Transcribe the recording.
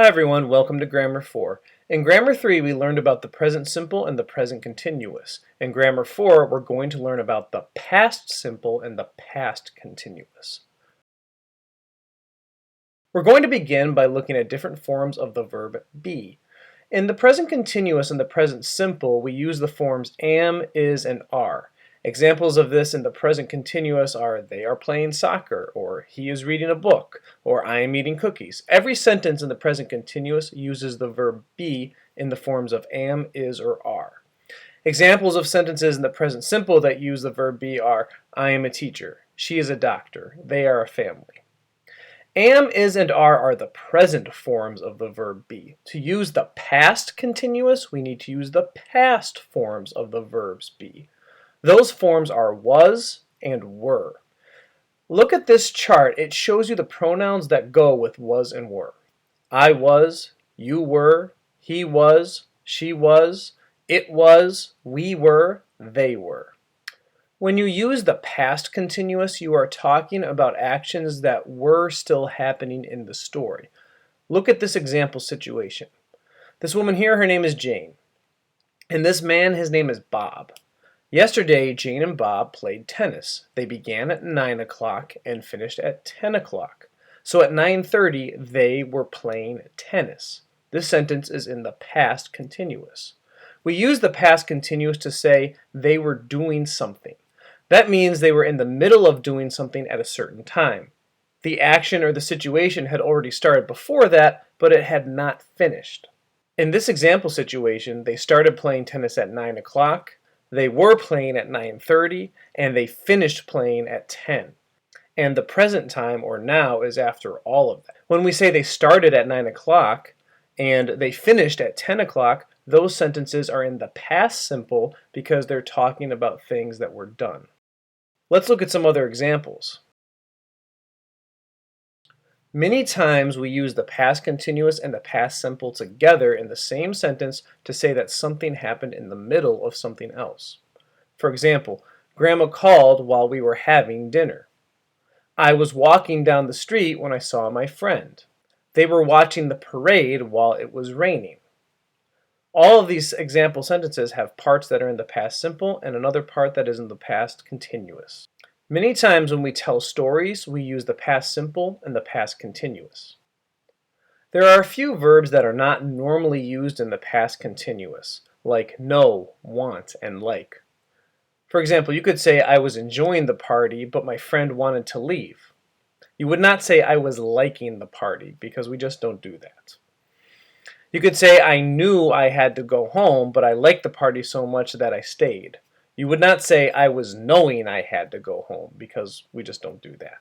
Hi everyone, welcome to Grammar 4. In Grammar 3 we learned about the present simple and the present continuous. In Grammar 4 we're going to learn about the past simple and the past continuous. We're going to begin by looking at different forms of the verb be. In the present continuous and the present simple we use the forms am, is, and are. Examples of this in the present continuous are they are playing soccer, or he is reading a book, or I am eating cookies. Every sentence in the present continuous uses the verb be in the forms of am, is, or are. Examples of sentences in the present simple that use the verb be are I am a teacher, she is a doctor, they are a family. Am, is, and are the present forms of the verb be. To use the past continuous, we need to use the past forms of the verbs be. Those forms are was and were. Look at this chart. It shows you the pronouns that go with was and were. I was, you were, he was, she was, it was, we were, they were. When you use the past continuous, you are talking about actions that were still happening in the story. Look at this example situation. This woman here, her name is Jane. And this man, his name is Bob. Yesterday, Jane and Bob played tennis. They began at 9 o'clock and finished at 10 o'clock. So at 9:30, they were playing tennis. This sentence is in the past continuous. We use the past continuous to say they were doing something. That means they were in the middle of doing something at a certain time. The action or the situation had already started before that, but it had not finished. In this example situation, they started playing tennis at 9 o'clock. They were playing at 9:30 and they finished playing at 10. And the present time, or now, is after all of that. When we say they started at 9 o'clock and they finished at 10 o'clock, those sentences are in the past simple because they're talking about things that were done. Let's look at some other examples. Many times we use the past continuous and the past simple together in the same sentence to say that something happened in the middle of something else. For example, Grandma called while we were having dinner. I was walking down the street when I saw my friend. They were watching the parade while it was raining. All of these example sentences have parts that are in the past simple and another part that is in the past continuous. Many times when we tell stories, we use the past simple and the past continuous. There are a few verbs that are not normally used in the past continuous, like know, want, and like. For example, you could say, I was enjoying the party, but my friend wanted to leave. You would not say, I was liking the party, because we just don't do that. You could say, I knew I had to go home, but I liked the party so much that I stayed. You would not say, I was knowing I had to go home, because we just don't do that.